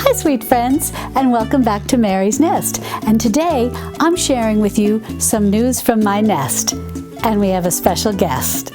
Hi sweet friends, and welcome back to Mary's Nest. And today I'm sharing with you some news from my nest, and we have a special guest.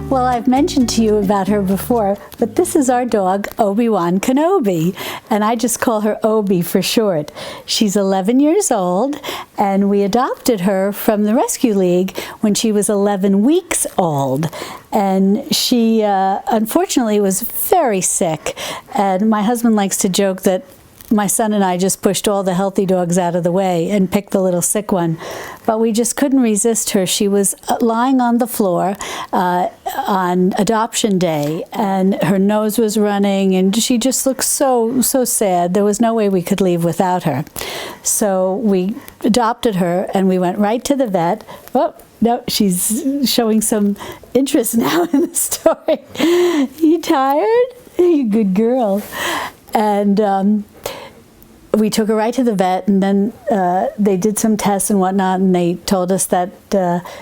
Well, I've mentioned to you about her before, but this is our dog, ObiWan Kenobi, and I just call her Obi for short. She's 11 years old, and we adopted her from the Rescue League when she was 11 weeks old. And she, unfortunately, was very sick, and my husband likes to joke that my son and I just pushed all the healthy dogs out of the way and picked the little sick one. But we just couldn't resist her. She was lying on the floor on adoption day, and her nose was running, and she just looked so sad. There was no way we could leave without her. So we adopted her, and we went right to the vet. Oh, no, she's showing some interest now in the story. You tired? You good girl. And we took her right to the vet, and then they did some tests and whatnot, and they told us that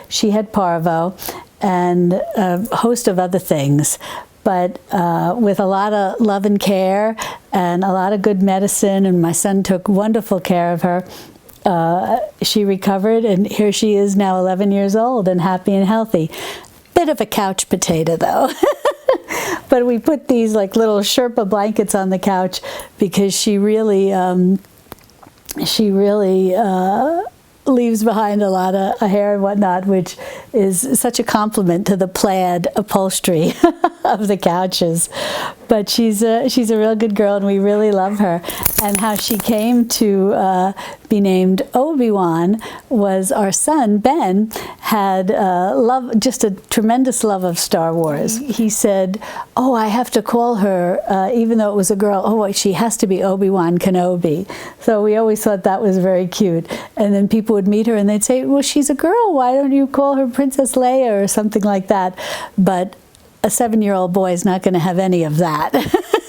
she had parvo and a host of other things. But with a lot of love and care and a lot of good medicine, and my son took wonderful care of her, she recovered, and here she is now 11 years old and happy and healthy. Bit of a couch potato though. But we put these like little Sherpa blankets on the couch because she really leaves behind a lot of hair and whatnot, which is such a compliment to the plaid upholstery of the couches. But she's a real good girl, and we really love her. And how she came to be named ObiWan was our son Ben had just a tremendous love of Star Wars. He said, "Oh, I have to call her, even though it was a girl. Oh, she has to be Obi-Wan Kenobi." So we always thought that was very cute. And then people would meet her and they'd say, "Well, she's a girl. Why don't you call her Princess Leia or something like that?" But a 7-year-old boy is not going to have any of that.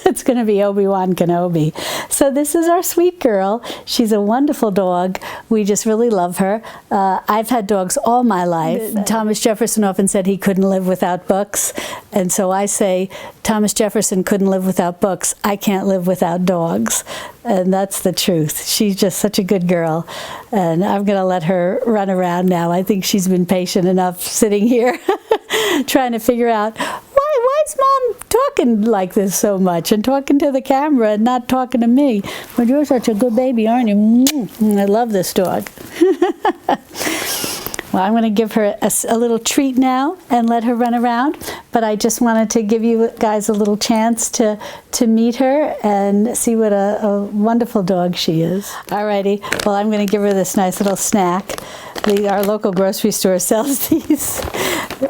It's going to be Obi-Wan Kenobi. So this is our sweet girl. She's a wonderful dog. We just really love her. I've had dogs all my life. Thomas Jefferson often said he couldn't live without books. And so I say, Thomas Jefferson couldn't live without books. I can't live without dogs. And that's the truth. She's just such a good girl. And I'm going to let her run around now. I think she's been patient enough sitting here trying to figure out, why is Mom talking like this so much and talking to the camera and not talking to me? But you're such a good baby, aren't you? I love this dog. Well, I'm going to give her a little treat now and let her run around. But I just wanted to give you guys a little chance to meet her and see what a wonderful dog she is. Alrighty, well, I'm going to give her this nice little snack. Our local grocery store sells these,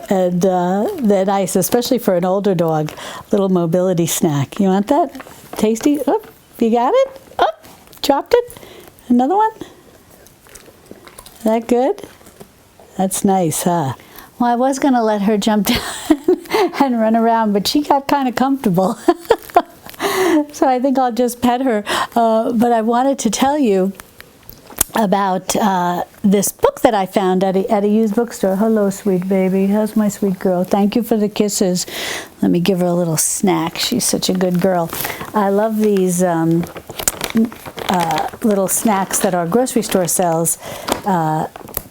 and they're nice, especially for an older dog. Little mobility snack. You want that? Tasty? Oh, you got it? Oh, dropped it. Another one? Is that good? That's nice, huh? Well, I was going to let her jump down and run around, but she got kind of comfortable. So I think I'll just pet her. But I wanted to tell you about this book that I found at a used bookstore. Hello, sweet baby. How's my sweet girl? Thank you for the kisses. Let me give her a little snack. She's such a good girl. I love these little snacks that our grocery store sells.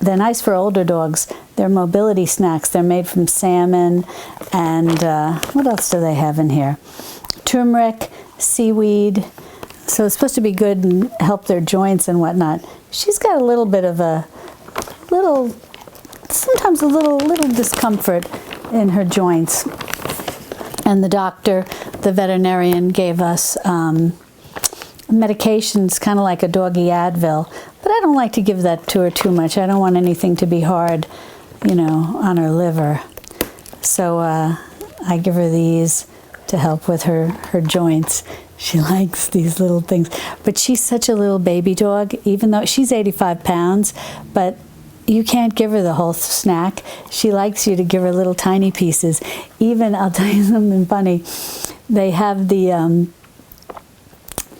They're nice for older dogs. They're mobility snacks. They're made from salmon and what else do they have in here? Turmeric, seaweed. So it's supposed to be good and help their joints and whatnot. She's got a little bit of sometimes a little discomfort in her joints. And the veterinarian gave us medications, kind of like a doggy Advil. But I don't like to give that to her too much. I don't want anything to be hard, on her liver. So I give her these to help with her joints. She likes these little things. But she's such a little baby dog, even though she's 85 pounds, but you can't give her the whole snack. She likes you to give her little tiny pieces. Even, I'll tell you something funny, they have the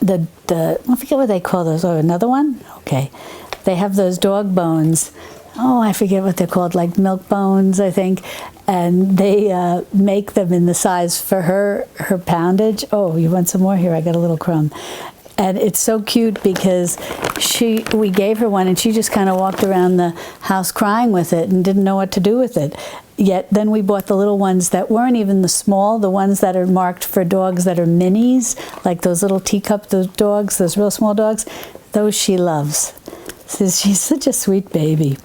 I forget what they call those. Oh, another one? Okay. They have those dog bones oh, I forget what they're called, like milk bones, I think. And they make them in the size for her poundage. Oh, you want some more? Here, I got a little crumb. And it's so cute because we gave her one and she just kind of walked around the house crying with it and didn't know what to do with it. Yet then we bought the little ones that weren't even the ones that are marked for dogs that are minis, like those little teacup dogs, those real small dogs. Those she loves. So she's such a sweet baby.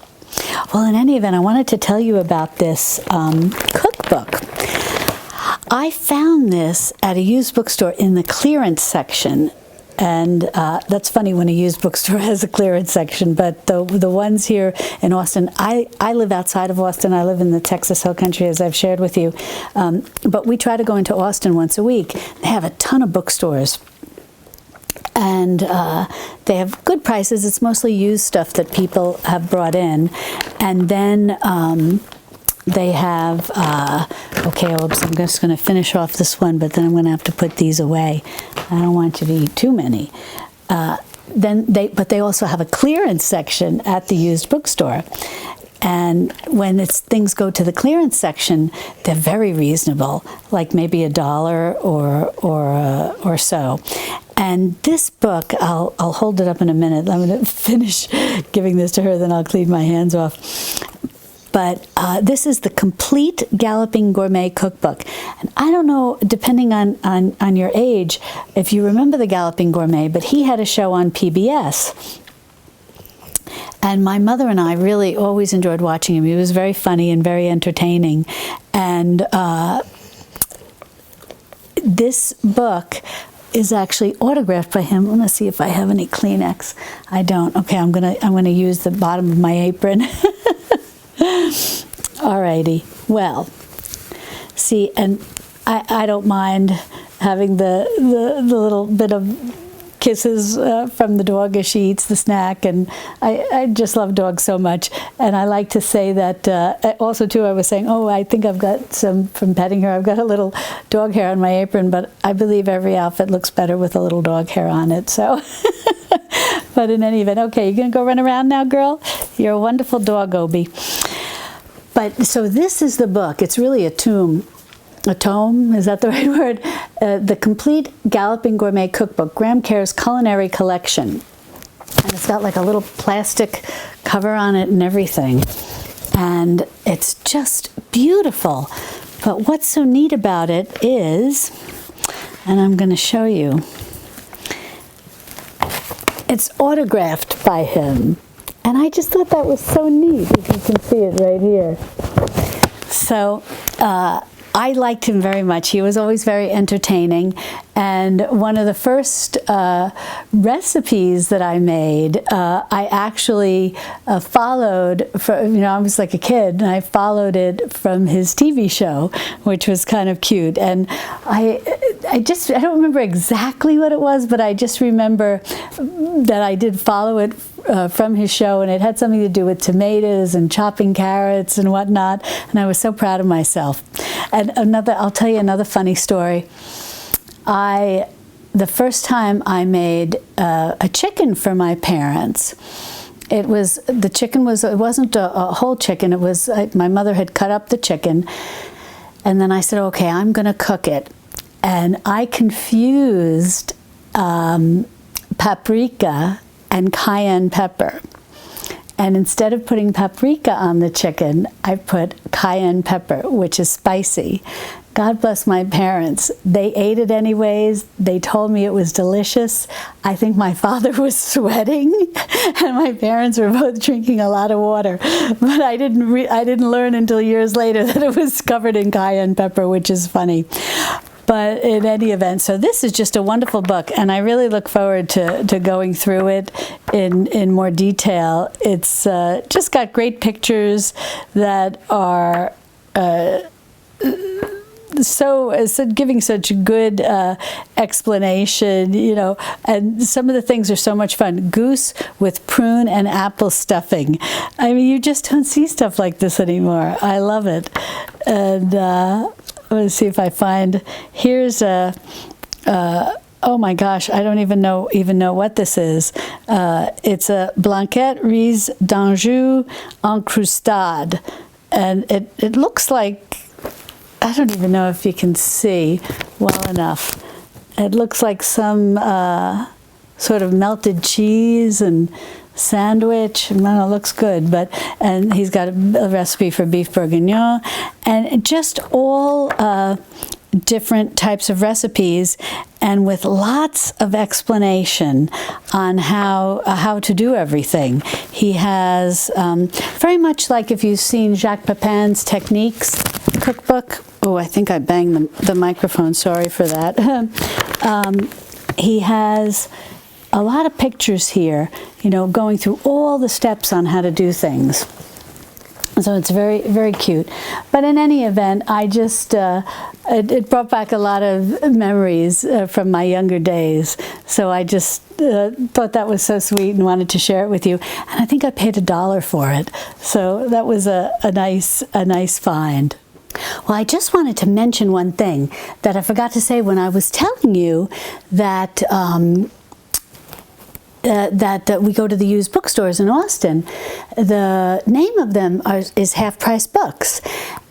Well, in any event, I wanted to tell you about this cookbook. I found this at a used bookstore in the clearance section. And that's funny when a used bookstore has a clearance section, but the ones here in Austin, I live outside of Austin. I live in the Texas Hill Country, as I've shared with you. But we try to go into Austin once a week. They have a ton of bookstores. And they have good prices. It's mostly used stuff that people have brought in. And then they have, okay, oops, I'm just going to finish off this one, but then I'm going to have to put these away. I don't want you to eat too many. But they also have a clearance section at the used bookstore. And when things go to the clearance section, they're very reasonable, like maybe $1 or so. And this book, I'll hold it up in a minute. I'm going to finish giving this to her, then I'll clean my hands off. But this is the Complete Galloping Gourmet Cookbook. And I don't know, depending on your age, if you remember the Galloping Gourmet, but he had a show on PBS. And my mother and I really always enjoyed watching him. He was very funny and very entertaining. And this book is actually autographed by him. Let me see if I have any Kleenex. I don't. Okay, I'm gonna use the bottom of my apron. Alrighty. Well, see, and I don't mind having the little bit of kisses from the dog as she eats the snack, and I just love dogs so much. And I like to say that also too, I was saying, oh, I think I've got some from petting her. I've got a little dog hair on my apron, but I believe every outfit looks better with a little dog hair on it. So, but in any event, okay, you gonna go run around now, girl? You're a wonderful dog, Obi. But so this is the book. It's really a tome. A tome, is that the right word? The Complete Galloping Gourmet Cookbook, Graham Care's Culinary Collection. And it's got like a little plastic cover on it and everything. And it's just beautiful. But what's so neat about it is, and I'm going to show you, it's autographed by him. And I just thought that was so neat, if you can see it right here. So, I liked him very much. He was always very entertaining. And one of the first recipes that I made, I actually followed, I was like a kid, and I followed it from his TV show, which was kind of cute. And I don't remember exactly what it was, but I just remember that I did follow it from his show, and it had something to do with tomatoes and chopping carrots and whatnot, and I was so proud of myself. And I'll tell you another funny story. The first time I made a chicken for my parents, it wasn't a whole chicken. It was, my mother had cut up the chicken, and then I said, okay, I'm going to cook it. And I confused paprika and cayenne pepper. And instead of putting paprika on the chicken, I put cayenne pepper, which is spicy. God bless my parents. They ate it anyways. They told me it was delicious. I think my father was sweating, and my parents were both drinking a lot of water. But I didn't learn until years later that it was covered in cayenne pepper, which is funny. But in any event, so this is just a wonderful book, and I really look forward to going through it in more detail. It's just got great pictures that are giving such good explanation, and some of the things are so much fun. Goose with prune and apple stuffing. I mean, you just don't see stuff like this anymore. I love it. And let's see if I find, here's a oh my gosh, I don't even know what this is. It's a blanquette riz d'Anjou en croustade, and it looks like, I don't even know if you can see well enough. It looks like some sort of melted cheese and sandwich. I don't know, it looks good, and he's got a recipe for beef bourguignon, and just all different types of recipes, and with lots of explanation on how to do everything. He has very much like if you've seen Jacques Pepin's Techniques cookbook. Oh, I think I banged the microphone. Sorry for that. He has a lot of pictures here, you know, going through all the steps on how to do things. So it's very, very cute. But in any event, I just, it brought back a lot of memories from my younger days. So I just thought that was so sweet and wanted to share it with you. And I think I paid $1 for it. So that was a nice find. Well, I just wanted to mention one thing that I forgot to say when I was telling you that that we go to the used bookstores in Austin. The name of them is Half Price Books.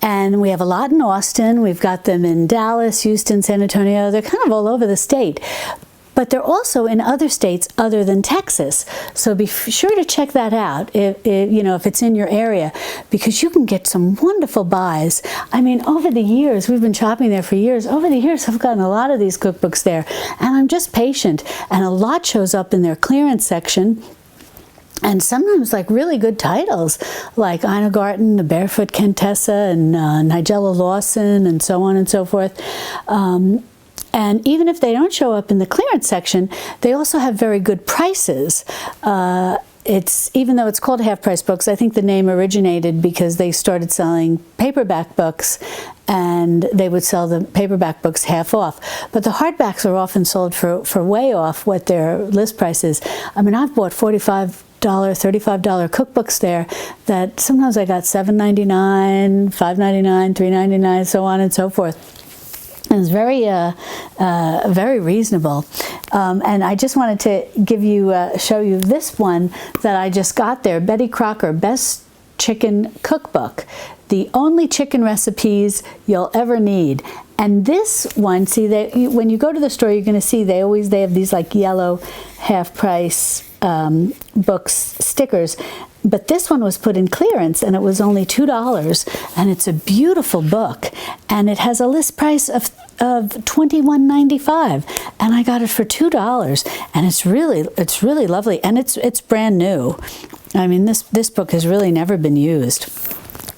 And we have a lot in Austin. We've got them in Dallas, Houston, San Antonio. They're kind of all over the state. But they're also in other states other than Texas. So be sure to check that out if it's in your area, because you can get some wonderful buys. I mean, over the years, we've been shopping there for years. Over the years, I've gotten a lot of these cookbooks there, and I'm just patient. And a lot shows up in their clearance section. And sometimes like really good titles, like Ina Garten, The Barefoot Contessa, and Nigella Lawson, and so on and so forth. And even if they don't show up in the clearance section, they also have very good prices. Even though it's called Half Price Books, I think the name originated because they started selling paperback books, and they would sell the paperback books half off. But the hardbacks are often sold for way off what their list price is. I mean, I've bought $45, $35 cookbooks there that sometimes I got $7.99, $5.99, $3.99, so on and so forth. It was very reasonable. And I just wanted to show you this one that I just got there. Betty Crocker, Best Chicken Cookbook. The only chicken recipes you'll ever need. And this one, see, when you go to the store, you're going to see they have these like yellow half price books stickers. But this one was put in clearance, and it was only $2, and it's a beautiful book, and it has a list price of $21.95, and I got it for $2, and it's really lovely, and it's brand new. I mean, this book has really never been used.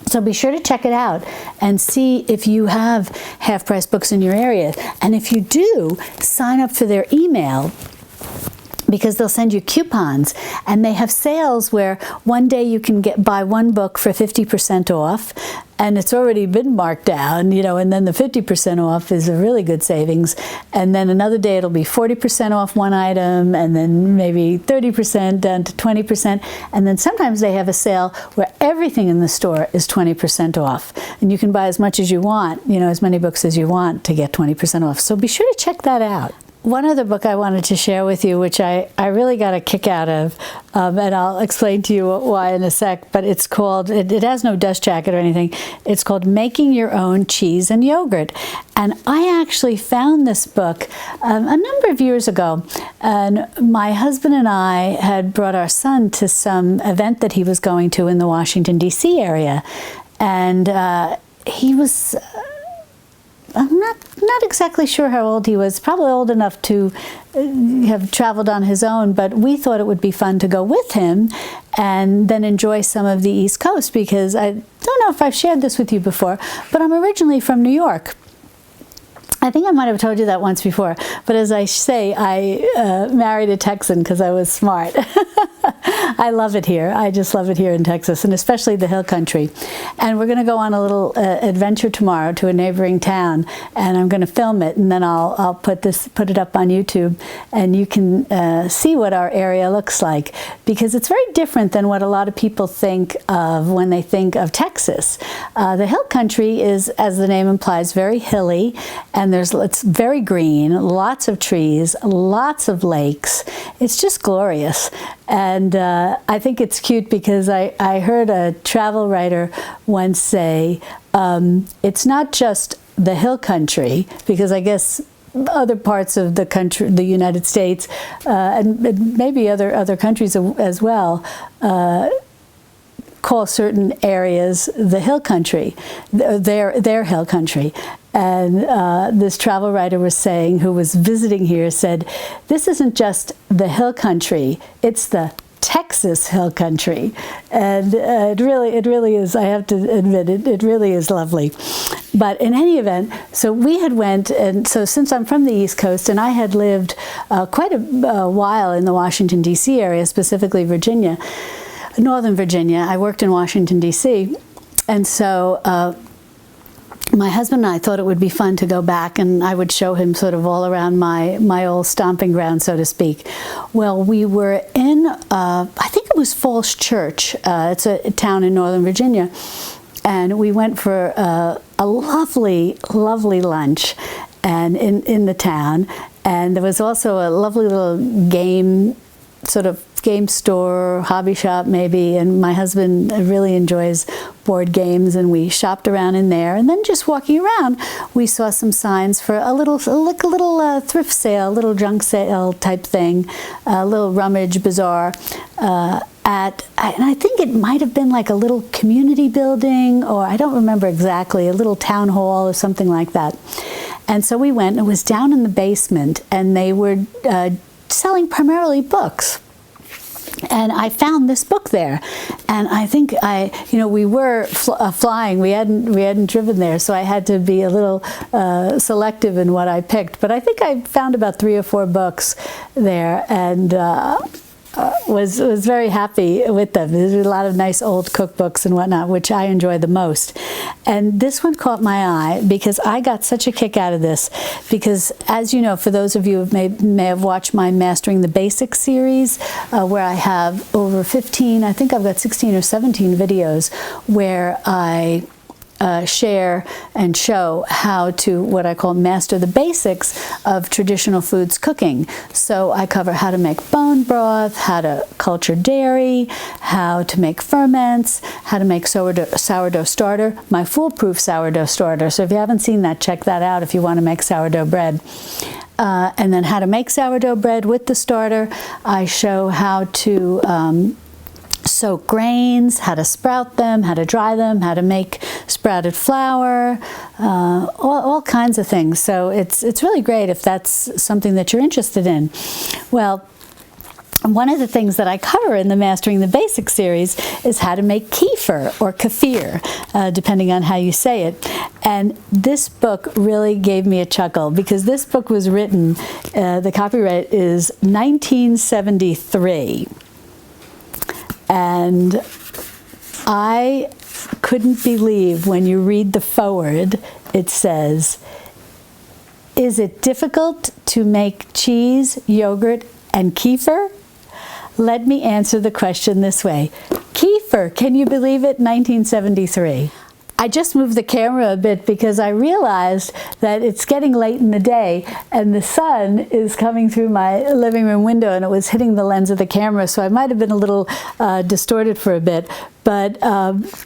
So be sure to check it out and see if you have Half Price Books in your area, and if you do, sign up for their email, because they'll send you coupons, and they have sales where one day you can buy one book for 50% off, and it's already been marked down, and then the 50% off is a really good savings, and then another day it'll be 40% off one item, and then maybe 30% down to 20%, and then sometimes they have a sale where everything in the store is 20% off, and you can buy as much as you want, as many books as you want to get 20% off. So be sure to check that out. One other book I wanted to share with you, which I really got a kick out of, and I'll explain to you why in a sec, but it's called, it has no dust jacket or anything, it's called Making Your Own Cheese and Yogurt. And I actually found this book a number of years ago, and my husband and I had brought our son to some event that he was going to in the Washington, D.C. area, and he was... I'm not exactly sure how old he was, probably old enough to have traveled on his own, but we thought it would be fun to go with him and then enjoy some of the East Coast, because I don't know if I've shared this with you before, but I'm originally from New York. I think I might have told you that once before, but as I say, I married a Texan because I was smart. I love it here. I just love it here in Texas, and especially the hill country. And we're going to go on a little adventure tomorrow to a neighboring town, and I'm going to film it, and then I'll put it up on YouTube, and you can see what our area looks like, because it's very different than what a lot of people think of when they think of Texas. The hill country is, as the name implies, very hilly, and it's very green, lots of trees, lots of lakes. It's just glorious. And I think it's cute because I heard a travel writer once say, it's not just the hill country, because I guess other parts of the country, the United States, and maybe other countries as well, call certain areas the hill country, their hill country. And this travel writer was saying, who was visiting here, said, this isn't just the hill country, it's the Texas hill country. And it really is, I have to admit, it really is lovely. But in any event, so we had went, and so since I'm from the East Coast, and I had lived quite a while in the Washington, D.C. area, specifically Virginia, Northern Virginia. I worked in Washington, D.C., and so my husband and I thought it would be fun to go back, and I would show him sort of all around my old stomping ground, so to speak. Well, we were in, I think it was Falls Church. It's a town in Northern Virginia. And we went for a lovely, lovely lunch and in the town. And there was also a lovely little game store, hobby shop maybe, and my husband really enjoys board games, and we shopped around in there. And then just walking around, we saw some signs for a little thrift sale, a little junk sale type thing, a little rummage bazaar and I think it might have been like a little community building, or I don't remember exactly, a little town hall or something like that. And so we went, and it was down in the basement, and they were selling primarily books. And I found this book there, and I think we were flying. We hadn't driven there, so I had to be a little selective in what I picked. But I think I found about 3 or 4 books there, and was very happy with them. There's a lot of nice old cookbooks and whatnot, which I enjoy the most. And this one caught my eye because I got such a kick out of this, because, as you know, for those of you who may have watched my Mastering the Basics series, where I have over 15, I think I've got 16 or 17 videos where I share and show how to, what I call, master the basics of traditional foods cooking. So I cover how to make bone broth, how to culture dairy, how to make ferments, how to make sourdough starter, my foolproof sourdough starter. So if you haven't seen that, check that out if you want to make sourdough bread. And then how to make sourdough bread with the starter. I show how to soak grains, how to sprout them, how to dry them, how to make sprouted flour, all kinds of things. So it's really great if that's something that you're interested in. Well, one of the things that I cover in the Mastering the Basics series is how to make kefir, or kefir, depending on how you say it. And this book really gave me a chuckle, because this book was written, the copyright is 1973. And I couldn't believe when you read the foreword, it says, "Is it difficult to make cheese, yogurt, and kefir?" Let me answer the question this way. Kefir, can you believe it? 1973. I just moved the camera a bit because I realized that it's getting late in the day and the sun is coming through my living room window, and it was hitting the lens of the camera, so I might have been a little distorted for a bit. But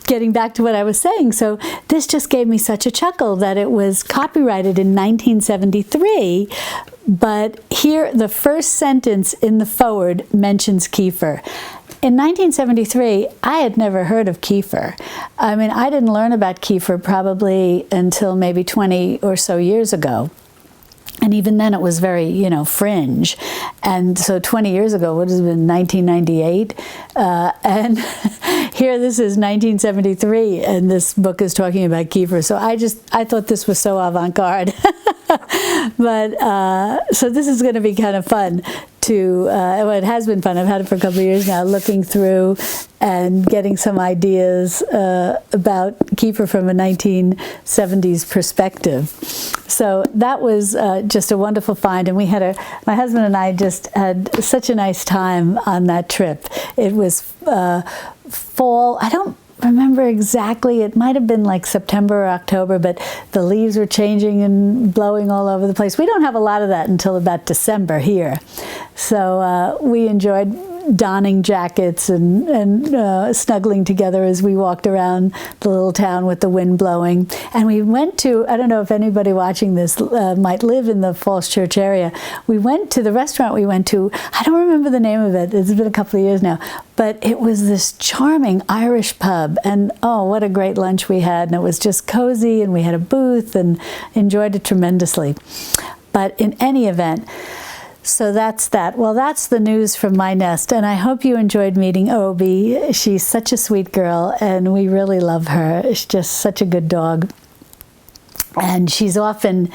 getting back to what I was saying, so this just gave me such a chuckle that it was copyrighted in 1973, but here the first sentence in the foreword mentions kefir. In 1973, I had never heard of kefir. I mean, I didn't learn about kefir probably until maybe 20 or so years ago. And even then it was very, fringe. And so 20 years ago, what has it been, 1998? And here this is 1973, and this book is talking about kefir. So I thought this was so avant-garde. But, so this is going to be kind of fun well, it has been fun. I've had it for a couple of years now, looking through and getting some ideas about Kefir from a 1970s perspective. So that was just a wonderful find, and my husband and I just had such a nice time on that trip. It was fall. I don't remember exactly. It might have been like September or October, but the leaves were changing and blowing all over the place. We don't have a lot of that until about December here. So we enjoyed donning jackets and snuggling together as we walked around the little town with the wind blowing. And we went to, I don't know if anybody watching this might live in the Falls Church area. We went to the restaurant we went to. I don't remember the name of it. It's been a couple of years now. But it was this charming Irish pub. And oh, what a great lunch we had. And it was just cozy, and we had a booth and enjoyed it tremendously. But in any event, so that's that. Well, that's the news from my nest, and I hope you enjoyed meeting Obi. She's such a sweet girl, and we really love her. She's just such a good dog. And she's often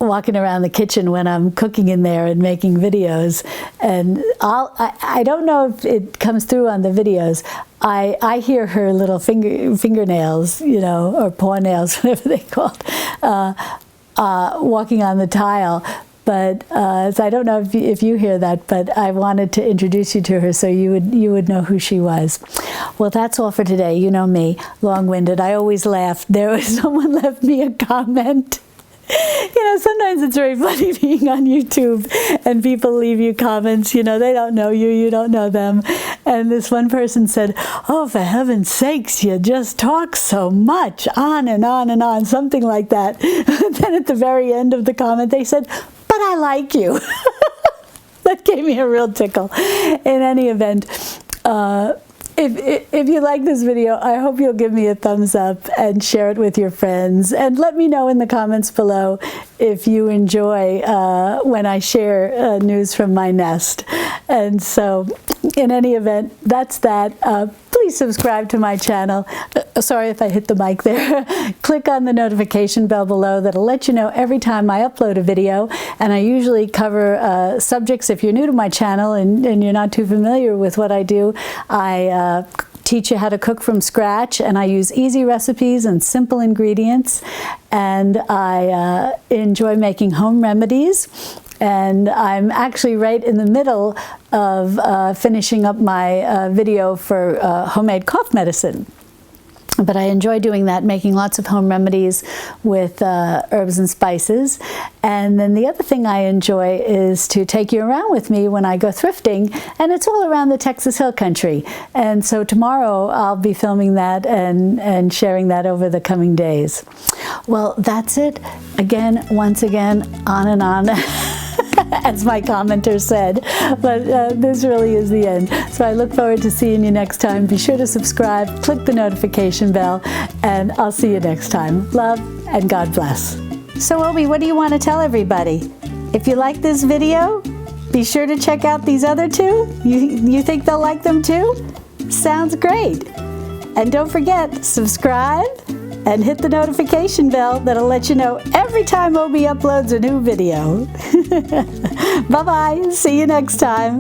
walking around the kitchen when I'm cooking in there and making videos. And I don't know if it comes through on the videos. I hear her little fingernails, you know, or paw nails, whatever they call it, walking on the tile. But so I don't know if you hear that, but I wanted to introduce you to her so you would know who she was. Well, that's all for today. You know me, long-winded. I always laugh. Someone left me a comment. You know, sometimes it's very funny being on YouTube and people leave you comments, you know, they don't know you, you don't know them. And this one person said, "Oh, for heaven's sakes, you just talk so much, on and on and on," something like that. Then at the very end of the comment, they said, "But I like you." That gave me a real tickle. In any event, if you like this video, I hope you'll give me a thumbs up and share it with your friends. And let me know in the comments below if you enjoy when I share news from my nest. And so, in any event, that's that. Please subscribe to my channel. Sorry if I hit the mic there. Click on the notification bell below. That'll let you know every time I upload a video. And I usually cover subjects. If you're new to my channel and you're not too familiar with what I do, I teach you how to cook from scratch, and I use easy recipes and simple ingredients. And I enjoy making home remedies. And I'm actually right in the middle of finishing up my video for homemade cough medicine. But I enjoy doing that, making lots of home remedies with herbs and spices. And then the other thing I enjoy is to take you around with me when I go thrifting, and it's all around the Texas Hill Country. And so tomorrow I'll be filming that and sharing that over the coming days. Well, that's it. Again, once again, on and on. As my commenter said, but this really is the end. So I look forward to seeing you next time. Be sure to subscribe, click the notification bell, and I'll see you next time. Love and God bless. So Obi, what do you want to tell everybody? If you like this video, be sure to check out these other two. You think they'll like them too? Sounds great. And don't forget, subscribe and hit the notification bell. That'll let you know every time Obi uploads a new video. Bye-bye. See you next time.